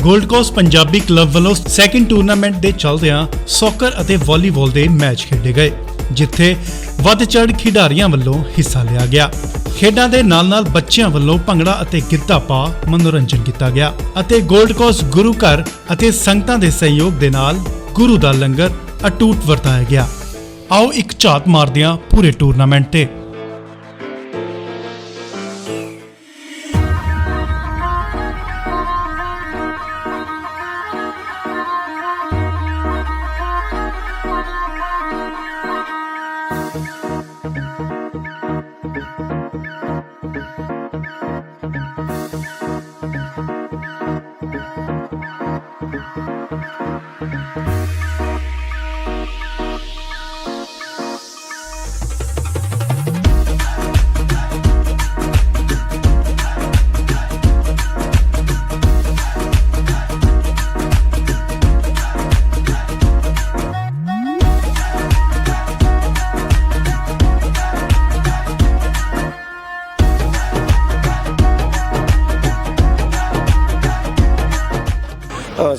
Gold cost Punjabi club ਵੱਲੋਂ second tournament ਦੇ ਚੱਲਦਿਆਂ ਸੌਕਰ ਅਤੇ ਵਾਲੀਬਾਲ ਦੇ ਮੈਚ ਖੇਡੇ ਗਏ, ਜਿੱਥੇ ਵੱਧ ਚੜ੍ਹ ਖਿਡਾਰੀਆਂ ਵੱਲੋਂ ਹਿੱਸਾ ਲਿਆ ਗਿਆ। ਖੇਡਾਂ ਦੇ ਨਾਲ-ਨਾਲ ਬੱਚਿਆਂ ਵੱਲੋਂ ਭੰਗੜਾ ਅਤੇ ਗਿੱਧਾ ਪਾ ਮਨੋਰੰਜਨ ਕੀਤਾ ਗਿਆ ਅਤੇ ਗੋਲਡ ਕੋਸਟ ਗੁਰੂ ਘਰ ਅਤੇ ਸੰਗਤਾਂ ਦੇ ਸਹਿਯੋਗ ਦੇ ਨਾਲ ਗੁਰੂ ਦਾ ਲੰਗਰ ਅਟੁੱਟ ਵਰਤਾਇਆ ਗਿਆ। ਆਓ ਇੱਕ ਝਾਤ ਮਾਰਦੇ ਹਾਂ ਪੂਰੇ ਟੂਰਨਾਮੈਂਟ ਤੇ।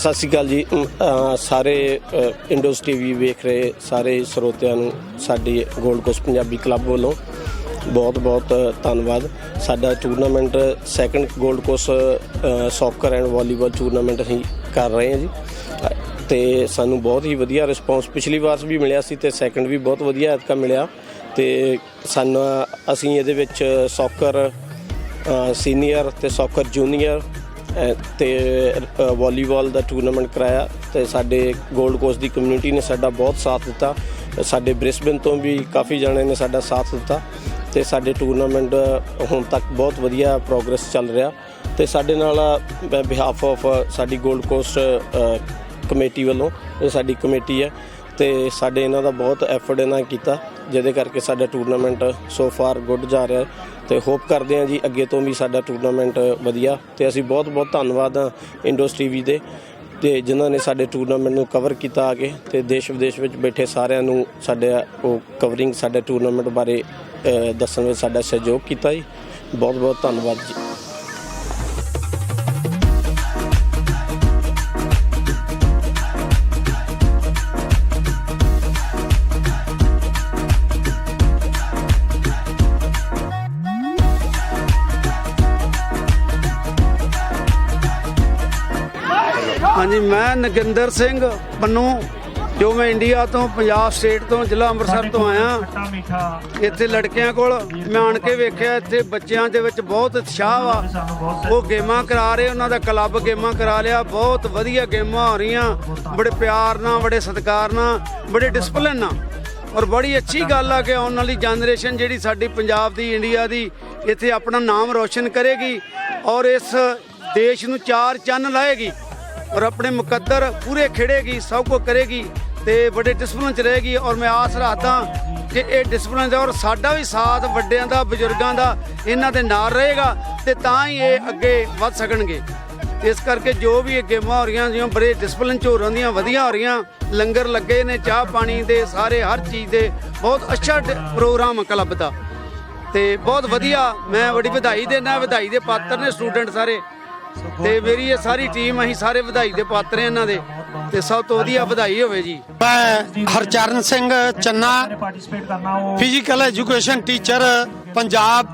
सत श्री अकाल जी। सारे इंडोस टीवी वेख रहे सारे ਸਰੋਤਿਆਂ ਨੂੰ ਸਾਡੀ ਗੋਲਡ ਕੋਸਟ ਪੰਜਾਬੀ ਕਲੱਬ ਵੱਲੋਂ ਬਹੁਤ ਬਹੁਤ ਧੰਨਵਾਦ। ਸਾਡਾ tournament second gold cost soccer and volleyball tournament ਅਸੀਂ ਕਰ ਰਹੇ ਹਾਂ ਜੀ, ਅਤੇ ਸਾਨੂੰ ਬਹੁਤ ਹੀ ਵਧੀਆ ਰਿਸਪੌਂਸ ਪਿਛਲੀ ਵਾਰ ਵੀ ਮਿਲਿਆ ਸੀ ਅਤੇ ਸੈਕੰਡ ਵੀ ਬਹੁਤ ਵਧੀਆ ਐਤਕਾਂ ਮਿਲਿਆ। ਅਤੇ ਅਸੀਂ ਇਹਦੇ ਵਿੱਚ ਸੌਕਰ ਸੀਨੀਅਰ ਅਤੇ ਸੌਕਰ ਜੂਨੀਅਰ ਅਤੇ ਵਾਲੀਬਾਲ ਦਾ ਟੂਰਨਾਮੈਂਟ ਕਰਾਇਆ ਅਤੇ ਸਾਡੇ ਗੋਲਡ ਕੋਸਟ ਦੀ ਕਮਿਊਨਿਟੀ ਨੇ ਸਾਡਾ ਬਹੁਤ ਸਾਥ ਦਿੱਤਾ। ਸਾਡੇ ਬ੍ਰਿਸਬਨ ਤੋਂ ਵੀ ਕਾਫੀ ਜਣੇ ਨੇ ਸਾਡਾ ਸਾਥ ਦਿੱਤਾ ਅਤੇ ਸਾਡੇ ਟੂਰਨਾਮੈਂਟ ਹੁਣ ਤੱਕ ਬਹੁਤ ਵਧੀਆ ਪ੍ਰੋਗਰੈਸ ਚੱਲ ਰਿਹਾ। ਅਤੇ ਸਾਡੇ ਨਾਲ ਬਿਹਾਫ ਆਫ ਸਾਡੀ ਗੋਲਡ ਕੋਸਟ ਕਮੇਟੀ ਵੱਲੋਂ, ਇਹ ਸਾਡੀ ਕਮੇਟੀ ਹੈ ਅਤੇ ਸਾਡੇ ਇਹਨਾਂ ਦਾ ਬਹੁਤ ਐਫਰਟ ਇਹਨਾਂ ਕੀਤਾ, ਜਿਹਦੇ ਕਰਕੇ ਸਾਡਾ ਟੂਰਨਾਮੈਂਟ ਸੋ ਫਾਰ ਗੁੱਡ ਜਾ ਰਿਹਾ। ਅਤੇ ਹੋਪ ਕਰਦੇ ਹਾਂ ਜੀ ਅੱਗੇ ਤੋਂ ਵੀ ਸਾਡਾ ਟੂਰਨਾਮੈਂਟ ਵਧੀਆ। ਅਤੇ ਅਸੀਂ ਬਹੁਤ ਬਹੁਤ ਧੰਨਵਾਦ ਹਾਂ ਇੰਡੋਸ ਟੀਵੀ ਦੇ ਅਤੇ ਜਿਨ੍ਹਾਂ ਨੇ ਸਾਡੇ ਟੂਰਨਾਮੈਂਟ ਨੂੰ ਕਵਰ ਕੀਤਾ ਆ ਕੇ, ਅਤੇ ਦੇਸ਼ ਵਿਦੇਸ਼ ਵਿੱਚ ਬੈਠੇ ਸਾਰਿਆਂ ਨੂੰ ਸਾਡੇ ਉਹ ਕਵਰਿੰਗ ਸਾਡੇ ਟੂਰਨਾਮੈਂਟ ਬਾਰੇ ਦੱਸਣ ਵਿੱਚ ਸਾਡਾ ਸਹਿਯੋਗ ਕੀਤਾ ਜੀ। ਬਹੁਤ ਬਹੁਤ ਧੰਨਵਾਦ ਜੀ। हाँ जी, मैं नगिंदर सिंह पन्नू, जो मैं इंडिया तो पंजाब स्टेट तो जिला ਅੰਮ੍ਰਿਤਸਰ ਤੋਂ ਆਇਆ। ਇੱਥੇ ਲੜਕਿਆਂ ਕੋਲ ਮੈਂ ਆਣ ਕੇ ਵੇਖਿਆ, ਇੱਥੇ ਬੱਚਿਆਂ ਦੇ ਵਿੱਚ ਬਹੁਤ ਉਤਸ਼ਾਹ ਵਾ। ਉਹ ਗੇਮਾਂ ਕਰਾ ਰਹੇ, ਉਹਨਾਂ ਦਾ ਕਲੱਬ ਗੇਮਾਂ ਕਰਾ ਲਿਆ। ਬਹੁਤ ਵਧੀਆ ਗੇਮਾਂ ਹੋ ਰਹੀਆਂ, ਬੜੇ ਪਿਆਰ ਨਾਲ, ਬੜੇ ਸਤਿਕਾਰ ਨਾਲ, ਬੜੇ ਡਿਸਪਲਿਨ ਨਾਲ। ਔਰ ਬੜੀ ਅੱਛੀ ਗੱਲ ਆ ਕਿ ਆਉਣ ਵਾਲੀ ਜਨਰੇਸ਼ਨ ਜਿਹੜੀ ਸਾਡੀ ਪੰਜਾਬ ਦੀ, ਇੰਡੀਆ ਦੀ, ਇੱਥੇ ਆਪਣਾ ਨਾਮ ਰੋਸ਼ਨ ਕਰੇਗੀ ਔਰ ਇਸ ਦੇਸ਼ ਨੂੰ ਚਾਰ ਚੰਨ ਲਾਏਗੀ और अपने मुकद्दर पूरे खिड़ेगी, सब को करेगी तो बड़े डिसपलिन च रहेगी। और मैं आस रखदा कि ये डिसपलिन और साडा भी साथ वड्डियां दा, बजुर्गों का इन्हां दे नाल रहेगा तो तां ही ये अगे वध सकणगे। इस करके जो भी ये गेमां हो रही जिवें बड़े डिसपलिन च हो रहियां, वधिया हो रही। लंगर लगे ने, चाह पानी दे सारे हर चीज़ दे बहुत अच्छा प्रोग्राम क्लब का, तो बहुत वधिया। मैं बड़ी वधाई देना, वधाई दे पात्र ने स्टूडेंट सारे, ਤੇ ਮੇਰੀ ਇਹ ਸਾਰੀ ਟੀਮ, ਅਸੀਂ ਸਾਰੇ ਵਧਾਈ ਦੇ ਪਾਤਰ ਹਾਂ ਇਹਨਾਂ ਦੇ, ਤੇ ਸਭ ਤੋਂ ਵਧੀਆ ਵਧਾਈ ਹੋਵੇ ਜੀ। ਮੈਂ ਹਰਚਰਨ ਸਿੰਘ ਚੰਨਾ, ਫਿਜ਼ੀਕਲ ਐਜੂਕੇਸ਼ਨ ਟੀਚਰ, ਪੰਜਾਬ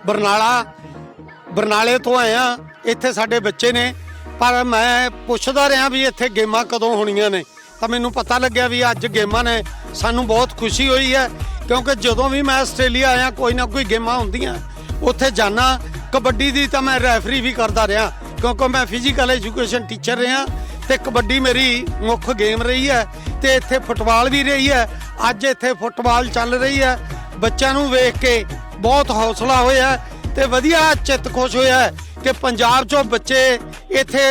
ਬਰਨਾਲੇ ਤੋਂ ਆਇਆ। ਇੱਥੇ ਸਾਡੇ ਬੱਚੇ ਨੇ, ਪਰ ਮੈਂ ਪੁੱਛਦਾ ਰਿਹਾ ਵੀ ਇੱਥੇ ਗੇਮਾਂ ਕਦੋਂ ਹੋਣੀਆਂ ਨੇ, ਤਾਂ ਮੈਨੂੰ ਪਤਾ ਲੱਗਿਆ ਵੀ ਅੱਜ ਗੇਮਾਂ ਨੇ। ਸਾਨੂੰ ਬਹੁਤ ਖੁਸ਼ੀ ਹੋਈ ਹੈ, ਕਿਉਂਕਿ ਜਦੋਂ ਵੀ ਮੈਂ ਆਸਟ੍ਰੇਲੀਆ ਆਇਆ ਕੋਈ ਨਾ ਕੋਈ ਗੇਮਾਂ ਹੁੰਦੀਆਂ, ਉੱਥੇ ਜਾਣਾ। ਕਬੱਡੀ ਦੀ ਤਾਂ ਮੈਂ ਰੈਫਰੀ ਵੀ ਕਰਦਾ ਰਿਹਾ, ਕਿਉਂਕਿ ਮੈਂ ਫਿਜ਼ੀਕਲ ਐਜੂਕੇਸ਼ਨ ਟੀਚਰ ਰਿਹਾ ਅਤੇ ਕਬੱਡੀ ਮੇਰੀ ਮੁੱਖ ਗੇਮ ਰਹੀ ਹੈ। ਅਤੇ ਇੱਥੇ ਫੁੱਟਬਾਲ ਵੀ ਰਹੀ ਹੈ। ਅੱਜ ਇੱਥੇ ਫੁੱਟਬਾਲ ਚੱਲ ਰਹੀ ਹੈ। ਬੱਚਿਆਂ ਨੂੰ ਵੇਖ ਕੇ ਬਹੁਤ ਹੌਸਲਾ ਹੋਇਆ ਅਤੇ ਵਧੀਆ ਚਿੱਤ ਖੁਸ਼ ਹੋਇਆ ਕਿ ਪੰਜਾਬ 'ਚੋਂ ਬੱਚੇ ਇੱਥੇ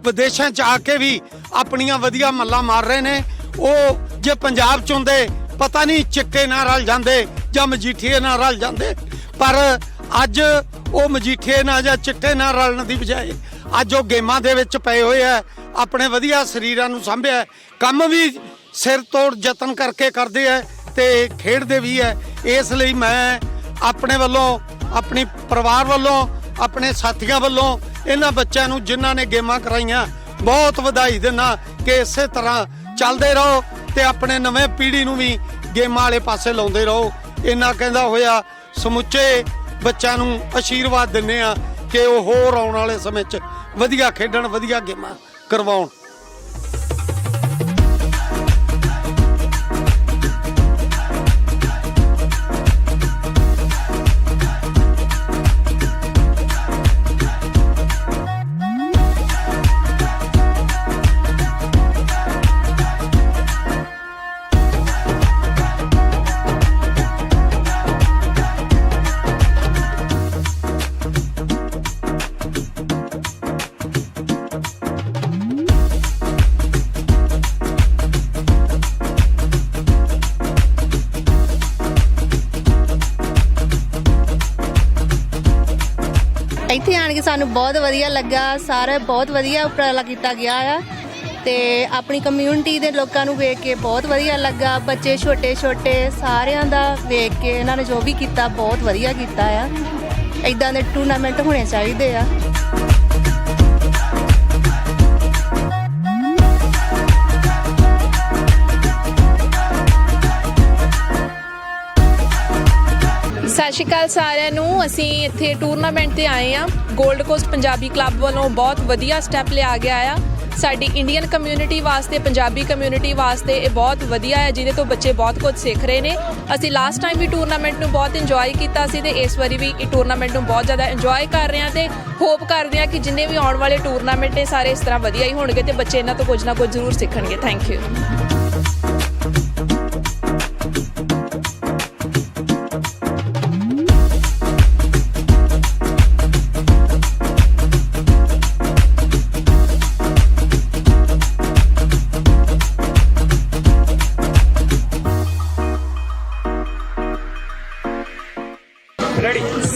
ਵਿਦੇਸ਼ਾਂ 'ਚ ਆ ਕੇ ਵੀ ਆਪਣੀਆਂ ਵਧੀਆ ਮੱਲਾਂ ਮਾਰ ਰਹੇ ਨੇ। ਉਹ ਜੇ ਪੰਜਾਬ 'ਚ ਹੁੰਦੇ ਪਤਾ ਨਹੀਂ ਚਿੱਟੇ ਨਾਲ ਰਲ ਜਾਂਦੇ ਜਾਂ ਮਜੀਠੀਏ ਨਾਲ ਰਲ ਜਾਂਦੇ, ਪਰ ਅੱਜ ਉਹ ਮਜੀਠੀਏ ਨਾਲ ਜਾਂ ਚਿੱਟੇ ਨਾਲ ਰਲਣ ਦੀ ਬਜਾਏ ਅੱਜ ਉਹ ਗੇਮਾਂ ਦੇ ਵਿੱਚ ਪਏ ਹੋਏ ਆ, ਆਪਣੇ ਵਧੀਆ ਸਰੀਰਾਂ ਨੂੰ ਸਾਂਭਿਆ। ਕੰਮ ਵੀ ਸਿਰ ਤੋੜ ਯਤਨ ਕਰਕੇ ਕਰਦੇ ਆ ਤੇ ਖੇਡਦੇ ਵੀ ਹੈ। ਇਸ ਲਈ ਮੈਂ ਆਪਣੇ ਵੱਲੋਂ, ਆਪਣੀ ਪਰਿਵਾਰ ਵੱਲੋਂ, ਆਪਣੇ ਸਾਥੀਆਂ ਵੱਲੋਂ ਇਹਨਾਂ ਬੱਚਿਆਂ ਨੂੰ ਜਿਨ੍ਹਾਂ ਨੇ ਗੇਮਾਂ ਕਰਾਈਆਂ ਬਹੁਤ ਵਧਾਈ ਦਿੰਦਾ ਕਿ ਇਸੇ ਤਰ੍ਹਾਂ ਚੱਲਦੇ ਰਹੋ ਤੇ ਆਪਣੇ ਨਵੇਂ ਪੀੜ੍ਹੀ ਨੂੰ ਵੀ ਗੇਮਾਂ ਵਾਲੇ ਪਾਸੇ ਲਾਉਂਦੇ ਰਹੋ। ਇੰਨਾ ਕਹਿੰਦਾ ਹੋਇਆ ਸਮੁੱਚੇ ਬੱਚਿਆਂ ਨੂੰ ਆਸ਼ੀਰਵਾਦ ਦਿੰਦੇ ਆ ਕਿ ਉਹ ਹੋਰ ਆਉਣ ਵਾਲੇ ਸਮੇਂ 'ਚ ਵਧੀਆ ਖੇਡਣ, ਵਧੀਆ ਗੇਮਾਂ ਕਰਵਾਉਣ। ਇੱਥੇ ਆਣ ਕੇ ਸਾਨੂੰ ਬਹੁਤ ਵਧੀਆ ਲੱਗਾ। ਸਾਰਾ ਬਹੁਤ ਵਧੀਆ ਉਪਰਾਲਾ ਕੀਤਾ ਗਿਆ ਆ ਤੇ ਆਪਣੀ ਕਮਿਊਨਿਟੀ ਦੇ ਲੋਕਾਂ ਨੂੰ ਵੇਖ ਕੇ ਬਹੁਤ ਵਧੀਆ ਲੱਗਾ। ਬੱਚੇ ਛੋਟੇ ਛੋਟੇ ਸਾਰਿਆਂ ਦਾ ਵੇਖ ਕੇ ਇਹਨਾਂ ਨੇ ਜੋ ਵੀ ਕੀਤਾ ਬਹੁਤ ਵਧੀਆ ਕੀਤਾ ਆ। ਇੱਦਾਂ ਦੇ ਟੂਰਨਾਮੈਂਟ ਹੋਣੇ ਚਾਹੀਦੇ ਆ। ਸਤਿ ਸ਼੍ਰੀ ਅਕਾਲ ਸਾਰਿਆਂ ਨੂੰ। ਅਸੀਂ ਇੱਥੇ ਟੂਰਨਾਮੈਂਟ ਤੇ ਆਏ ਆ। ਗੋਲਡ ਕੋਸਟ ਪੰਜਾਬੀ ਕਲੱਬ ਵੱਲੋਂ ਬਹੁਤ ਵਧੀਆ ਸਟੈਪ ਲਿਆ ਗਿਆ ਆ ਸਾਡੀ ਇੰਡੀਅਨ ਕਮਿਊਨਿਟੀ ਵਾਸਤੇ, ਪੰਜਾਬੀ ਕਮਿਊਨਿਟੀ ਵਾਸਤੇ। ਇਹ ਬਹੁਤ ਵਧੀਆ ਹੈ ਜਿਹਦੇ ਤੋਂ ਬੱਚੇ ਬਹੁਤ ਕੁਝ ਸਿੱਖ ਰਹੇ ਨੇ। ਅਸੀਂ ਲਾਸਟ ਟਾਈਮ ਵੀ ਟੂਰਨਾਮੈਂਟ ਨੂੰ ਬਹੁਤ ਇੰਜੋਏ ਕੀਤਾ ਸੀ ਤੇ ਇਸ ਵਾਰੀ ਵੀ ਇਹ ਟੂਰਨਾਮੈਂਟ ਨੂੰ ਬਹੁਤ ਜ਼ਿਆਦਾ ਇੰਜੋਏ ਕਰ ਰਹੇ ਹਾਂ ਤੇ ਹੋਪ ਕਰਦੇ ਹਾਂ ਕਿ ਜਿੰਨੇ ਵੀ ਆਉਣ ਵਾਲੇ ਟੂਰਨਾਮੈਂਟ ਨੇ ਸਾਰੇ ਇਸ ਤਰ੍ਹਾਂ ਵਧੀਆ ਹੀ ਹੋਣਗੇ ਤੇ ਬੱਚੇ ਇਹਨਾਂ ਤੋਂ ਕੁਝ ਨਾ ਕੁਝ ਜ਼ਰੂਰ ਸਿੱਖਣਗੇ। Thank you.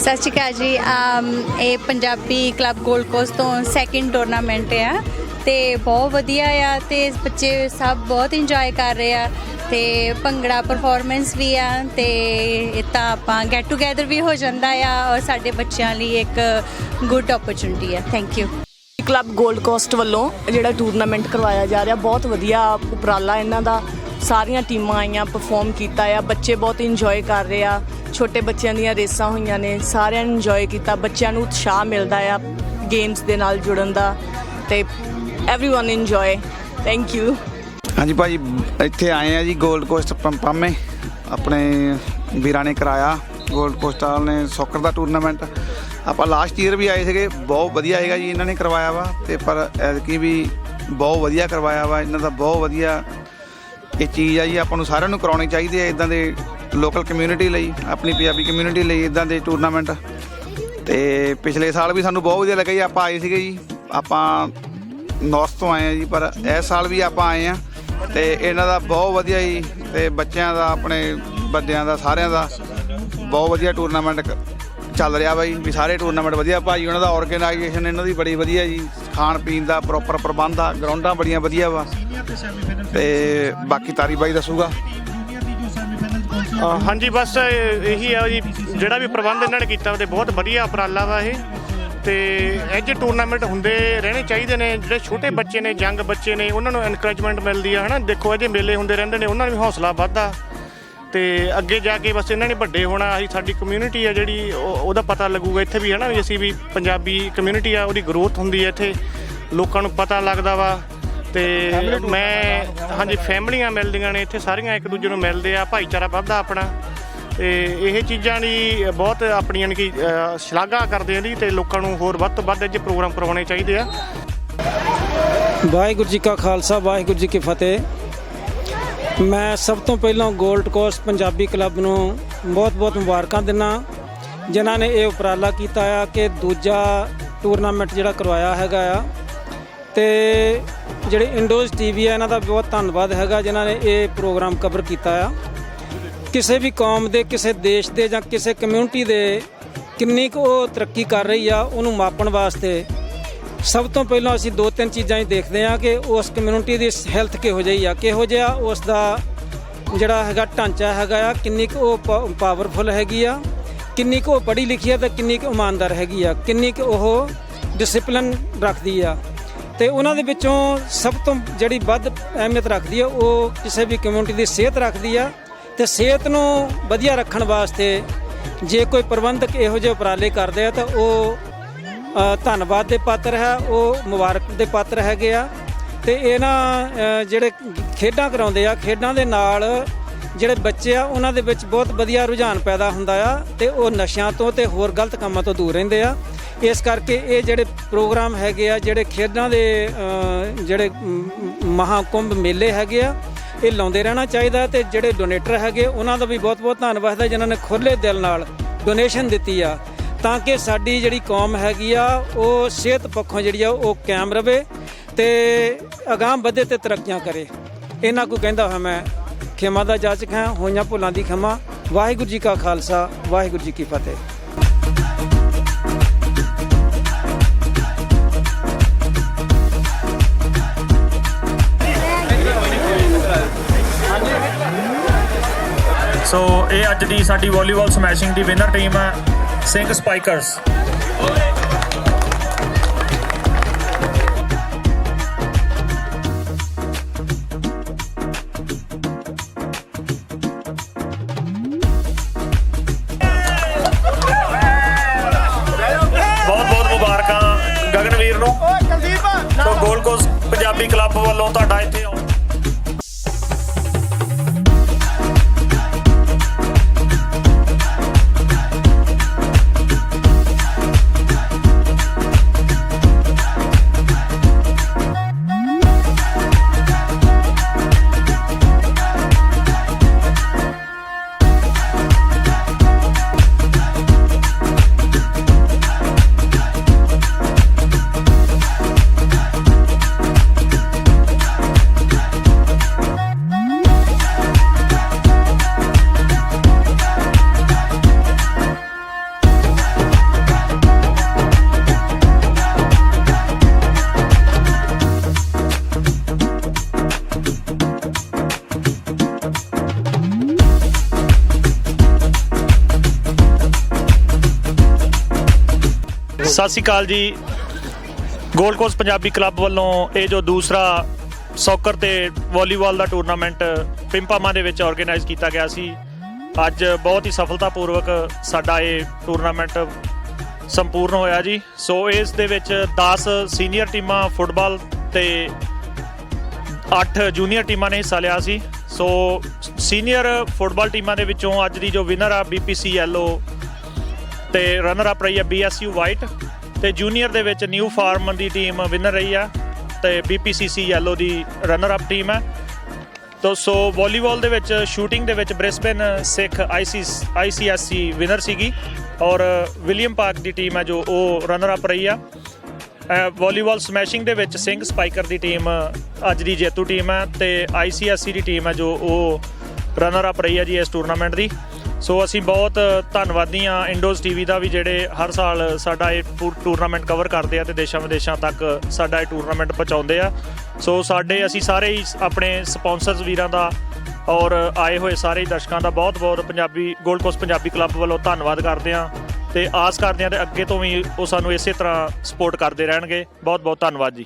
ਸਤਿ ਸ਼੍ਰੀ ਅਕਾਲ ਜੀ। ਇਹ ਪੰਜਾਬੀ ਕਲੱਬ ਗੋਲਡ ਕੋਸਟ ਤੋਂ ਸੈਕਿੰਡ ਟੂਰਨਾਮੈਂਟ ਆ ਤੇ ਬਹੁਤ ਵਧੀਆ ਆ ਤੇ ਬੱਚੇ ਸਭ ਬਹੁਤ ਇੰਜੋਏ ਕਰ ਰਹੇ ਆ ਤੇ ਭੰਗੜਾ ਪਰਫਾਰਮੈਂਸ ਵੀ ਆ ਤੇ ਇਹ ਤਾਂ ਆਪਾਂ ਗੈਟ ਟੂਗੇਦਰ ਵੀ ਹੋ ਜਾਂਦਾ ਆ ਔਰ ਸਾਡੇ ਬੱਚਿਆਂ ਲਈ ਇੱਕ ਗੁੱਡ ਓਪਰਚੁਨਿਟੀ ਆ। Thank you. Club gold cost ਵੱਲੋਂ ਜਿਹੜਾ ਟੂਰਨਾਮੈਂਟ ਕਰਵਾਇਆ ਜਾ ਰਿਹਾ, ਬਹੁਤ ਵਧੀਆ ਉਪਰਾਲਾ ਇਹਨਾਂ ਦਾ। ਸਾਰੀਆਂ ਟੀਮਾਂ ਆਈਆਂ, ਪਰਫਾਰਮ ਕੀਤਾ ਆ। ਬੱਚੇ ਬਹੁਤ ਇੰਜੋਏ ਕਰ ਰਹੇ ਆ। ਛੋਟੇ ਬੱਚਿਆਂ ਦੀਆਂ ਰੇਸਾਂ ਹੋਈਆਂ ਨੇ, ਸਾਰਿਆਂ ਨੇ ਇੰਜੋਏ ਕੀਤਾ। ਬੱਚਿਆਂ ਨੂੰ ਉਤਸ਼ਾਹ ਮਿਲਦਾ ਆ ਗੇਮਸ ਦੇ ਨਾਲ ਜੁੜਨ ਦਾ ਤੇ ਐਵਰੀਵਨ ਇੰਜੋਏ। Thank you. ਹਾਂਜੀ ਭਾਜੀ, ਇੱਥੇ ਆਏ ਆ ਜੀ ਗੋਲਡ ਕੋਸਟ ਪੰਪਾਮੇ। ਆਪਣੇ ਵੀਰਾਂ ਨੇ ਕਰਾਇਆ, ਗੋਲਡ ਕੋਸਟ ਵਾਲਿਆਂ ਨੇ ਸੌਕਰ ਦਾ ਟੂਰਨਾਮੈਂਟ। ਆਪਾਂ ਲਾਸਟ ਈਅਰ ਵੀ ਆਏ ਸੀਗੇ, ਬਹੁਤ ਵਧੀਆ ਹੈਗਾ ਜੀ ਇਹਨਾਂ ਨੇ ਕਰਵਾਇਆ ਵਾ ਤੇ ਪਰ ਐਤਕੀ ਵੀ ਬਹੁਤ ਵਧੀਆ ਕਰਵਾਇਆ ਵਾ ਇਹਨਾਂ ਦਾ। ਬਹੁਤ ਵਧੀਆ ਇਹ ਚੀਜ਼ ਆ ਜੀ, ਆਪਾਂ ਨੂੰ ਸਾਰਿਆਂ ਨੂੰ ਕਰਾਉਣੀ ਚਾਹੀਦੀ ਹੈ ਇੱਦਾਂ ਦੇ ਲੋਕਲ ਕਮਿਊਨਿਟੀ ਲਈ, ਆਪਣੀ ਪੰਜਾਬੀ ਕਮਿਊਨਿਟੀ ਲਈ ਇੱਦਾਂ ਦੇ ਟੂਰਨਾਮੈਂਟ। ਤੇ ਪਿਛਲੇ ਸਾਲ ਵੀ ਸਾਨੂੰ ਬਹੁਤ ਵਧੀਆ ਲੱਗਾ ਜੀ। ਆਪਾਂ ਆਏ ਸੀਗੇ ਜੀ, ਆਪਾਂ ਨੌਰਥ ਤੋਂ ਆਏ ਆ ਜੀ, ਪਰ ਇਸ ਸਾਲ ਵੀ ਆਪਾਂ ਆਏ ਆ ਤੇ ਇਹਨਾਂ ਦਾ ਬਹੁਤ ਵਧੀਆ ਜੀ ਤੇ ਬੱਚਿਆਂ ਦਾ, ਆਪਣੇ ਵੱਡਿਆਂ ਦਾ, ਸਾਰਿਆਂ ਦਾ ਬਹੁਤ ਵਧੀਆ ਟੂਰਨਾਮੈਂਟ ਚੱਲ ਰਿਹਾ ਬਾਈ ਵੀ। ਸਾਰੇ ਟੂਰਨਾਮੈਂਟ ਵਧੀਆ ਭਾਜੀ, ਉਹਨਾਂ ਦਾ ਆਰਗੇਨਾਈਜੇਸ਼ਨ ਇਹਨਾਂ ਦੀ ਬੜੀ ਵਧੀਆ ਜੀ। ਖਾਣ ਪੀਣ ਦਾ ਪ੍ਰੋਪਰ ਪ੍ਰਬੰਧ ਆ, ਗਰਾਊਂਡਾਂ ਬੜੀਆਂ ਵਧੀਆ ਵਾ ਤੇ ਬਾਕੀ ਤਾਰੀ ਬਾਈ ਦੱਸੂਗਾ। ਹਾਂਜੀ, ਬਸ ਇਹੀ ਆ ਜੀ, ਜਿਹੜਾ ਵੀ ਪ੍ਰਬੰਧ ਇਹਨਾਂ ਨੇ ਕੀਤਾ ਤੇ ਬਹੁਤ ਵਧੀਆ ਉਪਰਾਲਾ ਵਾ ਇਹ। ਤੇ ਇਹ ਟੂਰਨਾਮੈਂਟ ਹੁੰਦੇ ਰਹਿਣੇ ਚਾਹੀਦੇ ਨੇ। ਜਿਹੜੇ ਛੋਟੇ ਬੱਚੇ ਨੇ, ਯੰਗ ਬੱਚੇ ਨੇ, ਉਹਨਾਂ ਨੂੰ ਐਨਕਰੇਜਮੈਂਟ ਮਿਲਦੀ ਆ, ਹੈ ਨਾ। ਦੇਖੋ ਇਹ ਮੇਲੇ ਹੁੰਦੇ ਰਹਿੰਦੇ ਨੇ, ਉਹਨਾਂ ਨੂੰ ਵੀ ਹੌਸਲਾ ਵੱਧਦਾ ਤੇ ਅੱਗੇ ਜਾ ਕੇ ਬਸ ਇਹਨਾਂ ਨੇ ਵੱਡੇ ਹੋਣਾ। ਅਸੀਂ ਸਾਡੀ ਕਮਿਊਨਿਟੀ ਆ ਜਿਹੜੀ ਉਹਦਾ ਪਤਾ ਲੱਗੂਗਾ ਇੱਥੇ ਵੀ, ਹੈ ਨਾ, ਵੀ ਅਸੀਂ ਵੀ ਪੰਜਾਬੀ ਕਮਿਊਨਿਟੀ ਆ, ਉਹਦੀ ਗਰੋਥ ਹੁੰਦੀ ਹੈ ਇੱਥੇ, ਲੋਕਾਂ ਨੂੰ ਪਤਾ ਲੱਗਦਾ ਵਾ। ਤੇ ਮੈਂ ਹਾਂਜੀ, ਫੈਮਲੀਆਂ ਮਿਲਦੀਆਂ ਨੇ ਇੱਥੇ, ਸਾਰੀਆਂ ਇੱਕ ਦੂਜੇ ਨੂੰ ਮਿਲਦੇ ਆ, ਭਾਈਚਾਰਾ ਵੱਧਦਾ ਆਪਣਾ। ਤੇ ਇਹ ਚੀਜ਼ਾਂ ਦੀ ਬਹੁਤ ਆਪਣੀਆਂ ਕਿ ਸ਼ਲਾਘਾ ਕਰਦੇ ਆ ਜੀ ਤੇ ਲੋਕਾਂ ਨੂੰ ਹੋਰ ਵੱਧ ਤੋਂ ਵੱਧ ਇਹ ਪ੍ਰੋਗਰਾਮ ਕਰਵਾਉਣੇ ਚਾਹੀਦੇ ਆ। ਵਾਹਿਗੁਰੂ ਜੀ ਕਾ ਖਾਲਸਾ, ਵਾਹਿਗੁਰੂ ਜੀ ਕੀ ਫਤਿਹ। ਮੈਂ ਸਭ ਤੋਂ ਪਹਿਲਾਂ ਗੋਲਡ ਕੋਸਟ ਪੰਜਾਬੀ ਕਲੱਬ ਨੂੰ ਬਹੁਤ ਬਹੁਤ ਮੁਬਾਰਕਾਂ ਦਿੰਦਾ, ਜਿਨ੍ਹਾਂ ਨੇ ਇਹ ਉਪਰਾਲਾ ਕੀਤਾ ਆ ਕਿ ਦੂਜਾ ਟੂਰਨਾਮੈਂਟ ਜਿਹੜਾ ਕਰਵਾਇਆ ਹੈਗਾ ਆ। ਤੇ ਜਿਹੜੇ ਇੰਡੋਜ਼ ਟੀਵੀ ਆ, ਇਹਨਾਂ ਦਾ ਬਹੁਤ ਧੰਨਵਾਦ ਹੈਗਾ ਜਿਨ੍ਹਾਂ ਨੇ ਇਹ ਪ੍ਰੋਗਰਾਮ ਕਵਰ ਕੀਤਾ ਆ। ਕਿਸੇ ਵੀ ਕੌਮ ਦੇ, ਕਿਸੇ ਦੇਸ਼ ਦੇ ਜਾਂ ਕਿਸੇ ਕਮਿਊਨਿਟੀ ਦੇ ਕਿੰਨੀ ਕੁ ਉਹ ਤਰੱਕੀ ਕਰ ਰਹੀ ਆ, ਉਹਨੂੰ ਮਾਪਣ ਵਾਸਤੇ ਸਭ ਤੋਂ ਪਹਿਲਾਂ ਅਸੀਂ ਦੋ ਤਿੰਨ ਚੀਜ਼ਾਂ ਹੀ ਦੇਖਦੇ ਹਾਂ ਕਿ ਉਸ ਕਮਿਊਨਿਟੀ ਦੀ ਹੈਲਥ ਕਿਹੋ ਜਿਹੀ ਆ, ਕਿਹੋ ਜਿਹਾ ਉਸ ਦਾ ਜਿਹੜਾ ਹੈਗਾ ਢਾਂਚਾ ਹੈਗਾ ਆ, ਕਿੰਨੀ ਕੁ ਉਹ ਪਾਵਰਫੁਲ ਹੈਗੀ ਆ, ਕਿੰਨੀ ਕੁ ਉਹ ਪੜ੍ਹੀ ਲਿਖੀ ਆ ਤੇ ਕਿੰਨੀ ਕੁ ਇਮਾਨਦਾਰ ਹੈਗੀ ਆ, ਕਿੰਨੀ ਕੁ ਉਹ ਡਿਸਿਪਲਿਨ ਰੱਖਦੀ ਆ। ਤੇ ਉਹਨਾਂ ਦੇ ਵਿੱਚੋਂ ਸਭ ਤੋਂ ਜਿਹੜੀ ਵੱਧ ਅਹਿਮੀਅਤ ਰੱਖਦੀ ਆ ਉਹ ਕਿਸੇ ਵੀ ਕਮਿਊਨਿਟੀ ਦੀ ਸਿਹਤ ਰੱਖਦੀ ਆ ਤੇ ਸਿਹਤ ਨੂੰ ਵਧੀਆ ਰੱਖਣ ਵਾਸਤੇ ਜੇ ਕੋਈ ਪ੍ਰਬੰਧਕ ਇਹੋ ਜਿਹੇ ਉਪਰਾਲੇ ਕਰਦੇ ਆ ਤਾਂ ਉਹ ਧੰਨਵਾਦ ਦੇ ਪਾਤਰ ਹੈ, ਉਹ ਮੁਬਾਰਕ ਦੇ ਪਾਤਰ ਹੈਗੇ ਆ। ਤੇ ਇਹਨਾਂ ਜਿਹੜੇ ਖੇਡਾਂ ਕਰਾਉਂਦੇ ਆ, ਖੇਡਾਂ ਦੇ ਨਾਲ ਜਿਹੜੇ ਬੱਚੇ ਆ ਉਹਨਾਂ ਦੇ ਵਿੱਚ ਬਹੁਤ ਵਧੀਆ ਰੁਝਾਨ ਪੈਦਾ ਹੁੰਦਾ ਆ ਤੇ ਉਹ ਨਸ਼ਿਆਂ ਤੋਂ ਤੇ ਹੋਰ ਗਲਤ ਕੰਮਾਂ ਤੋਂ ਦੂਰ ਰਹਿੰਦੇ ਆ। ਇਸ ਕਰਕੇ ਇਹ ਜਿਹੜੇ ਪ੍ਰੋਗਰਾਮ ਹੈਗੇ ਆ, ਜਿਹੜੇ ਖੇਡਾਂ ਦੇ ਜਿਹੜੇ ਮਹਾਕੁੰਭ ਮੇਲੇ ਹੈਗੇ ਆ, ਇਹ ਲਾਉਂਦੇ ਰਹਿਣਾ ਚਾਹੀਦਾ। ਤੇ ਜਿਹੜੇ ਡੋਨੇਟਰ ਹੈਗੇ ਉਹਨਾਂ ਦਾ ਵੀ ਬਹੁਤ ਬਹੁਤ ਧੰਨਵਾਦ ਹੈ ਜਿਨ੍ਹਾਂ ਨੇ ਖੁੱਲ੍ਹੇ ਦਿਲ ਨਾਲ ਡੋਨੇਸ਼ਨ ਦਿੱਤੀ ਆ ਤਾਂ ਕਿ ਸਾਡੀ ਜਿਹੜੀ ਕੌਮ ਹੈਗੀ ਆ ਉਹ ਸਿਹਤ ਪੱਖੋਂ ਜਿਹੜੀ ਆ ਉਹ ਕਾਇਮ ਰਵੇ ਤੇ ਅਗਾਂਹ ਵਧੇ ਤੇ ਤਰੱਕੀਆਂ ਕਰੇ। ਇਹਨਾਂ ਕੋ ਕਹਿੰਦਾ ਹੋਇਆ ਮੈਂ ਖਿਮਾ ਦਾ ਜਾਚਕ ਹਾਂ, ਹੋਈਆਂ ਭੁੱਲਾਂ ਦੀ ਖਿਮਾ। ਵਾਹਿਗੁਰੂ ਜੀ ਕਾ ਖਾਲਸਾ, ਵਾਹਿਗੁਰੂ ਜੀ ਕੀ ਫਤਿਹ। ਸੋ ਇਹ ਅੱਜ ਦੀ ਸਾਡੀ ਵਾਲੀਬਾਲ ਸਮੈਸ਼ਿੰਗ ਦੀ ਵਿਨਰ ਟੀਮ ਹੈ ਸਿੰਘ ਸਪਾਈਕਰਸ। ਬਹੁਤ ਬਹੁਤ ਮੁਬਾਰਕਾਂ ਗਗਨਵੀਰ ਨੂੰ। ਸੋ ਗੋਲਡ ਕੋਸਟ ਪੰਜਾਬੀ ਕਲੱਬ ਵੱਲੋਂ ਤੁਹਾਡਾ ਇੱਥੇ ਸਤਿ ਸ਼੍ਰੀ ਅਕਾਲ ਜੀ। ਗੋਲਡ ਕੋਸਟ ਪੰਜਾਬੀ ਕਲੱਬ ਵੱਲੋਂ ਇਹ ਜੋ ਦੂਸਰਾ ਸੌਕਰ ਤੇ ਵਾਲੀਬਾਲ ਦਾ ਟੂਰਨਾਮੈਂਟ ਪਿੰਪਾਮਾ ਦੇ ਵਿੱਚ ਆਰਗੇਨਾਈਜ਼ ਕੀਤਾ ਗਿਆ ਸੀ। ਅੱਜ ਬਹੁਤ ਹੀ ਸਫਲਤਾਪੂਰਵਕ ਸਾਡਾ ਇਹ ਟੂਰਨਾਮੈਂਟ ਸੰਪੂਰਨ ਹੋਇਆ ਜੀ। ਸੋ ਇਸ ਦੇ ਵਿੱਚ 10 ਸੀਨੀਅਰ ਟੀਮਾਂ ਫੁੱਟਬਾਲ ਤੇ 8 ਜੂਨੀਅਰ ਟੀਮਾਂ ਨੇ ਹਿੱਸਾ ਲਿਆ ਸੀ। ਸੋ ਸੀਨੀਅਰ ਫੁੱਟਬਾਲ ਟੀਮਾਂ ਦੇ ਵਿੱਚੋਂ ਅੱਜ ਦੀ ਜੋ ਵਿਨਰ ਆ BPC ਯੈਲੋ ਤੇ ਰਨਰ ਅਪ ਰਹੀ ਆ BSU ਵਾਈਟ ਤੇ ਜੂਨੀਅਰ ਦੇ ਵਿੱਚ ਨਿਊ ਫਾਰਮ ਦੀ ਟੀਮ ਵਿਨਰ ਰਹੀ ਆ ਤੇ BPCC ਯੈਲੋ ਦੀ ਰਨਰ ਅਪ ਟੀਮ ਹੈ। ਤੋ ਸੋ ਵਾਲੀਬਾਲ ਦੇ ਵਿੱਚ ਸ਼ੂਟਿੰਗ ਦੇ ਵਿੱਚ ਬ੍ਰਿਸਬੇਨ ਸਿੱਖ ICSC ਵਿਨਰ ਸੀਗੀ ਔਰ ਵਿਲੀਅਮ ਪਾਰਕ ਦੀ ਟੀਮ ਹੈ ਜੋ ਉਹ ਰਨਰ ਅਪ ਰਹੀ ਆ। ਵਾਲੀਬਾਲ ਸਮੈਸ਼ਿੰਗ ਦੇ ਵਿੱਚ ਸਿੰਘ ਸਪਾਈਕਰ ਦੀ ਟੀਮ ਅੱਜ ਦੀ ਜੇਤੂ ਟੀਮ ਹੈ ਤੇ ICSC ਦੀ ਟੀਮ ਹੈ ਜੋ ਉਹ ਰਨਰ ਅਪ ਰਹੀ ਹੈ ਜੀ ਇਸ ਟੂਰਨਾਮੈਂਟ ਦੀ। ਸੋ ਅਸੀਂ ਬਹੁਤ ਧੰਨਵਾਦੀ ਹਾਂ ਇੰਡੋਜ਼ TV ਦਾ ਵੀ ਜਿਹੜੇ ਹਰ ਸਾਲ ਸਾਡਾ ਇਹ ਟੂਰਨਾਮੈਂਟ ਕਵਰ ਕਰਦੇ ਆ ਤੇ ਦੇਸ਼ਾਂ ਵਿਦੇਸ਼ਾਂ ਤੱਕ ਸਾਡਾ ਇਹ ਟੂਰਨਾਮੈਂਟ ਪਹੁੰਚਾਉਂਦੇ ਆ। ਸੋ ਅਸੀਂ ਸਾਰੇ ਹੀ ਆਪਣੇ ਸਪਾਂਸਰਸ ਵੀਰਾਂ ਦਾ ਔਰ ਆਏ ਹੋਏ ਸਾਰੇ ਦਰਸ਼ਕਾਂ ਦਾ ਬਹੁਤ ਬਹੁਤ ਗੋਲਡ ਕੋਸਟ ਪੰਜਾਬੀ ਕਲੱਬ ਵੱਲੋਂ ਧੰਨਵਾਦ ਕਰਦੇ ਹਾਂ ਤੇ ਆਸ ਕਰਦੇ ਹਾਂ ਤੇ ਅੱਗੇ ਤੋਂ ਵੀ ਉਹ ਸਾਨੂੰ ਇਸੇ ਤਰ੍ਹਾਂ ਸਪੋਰਟ ਕਰਦੇ ਰਹਿਣਗੇ। ਬਹੁਤ ਬਹੁਤ ਧੰਨਵਾਦ ਜੀ।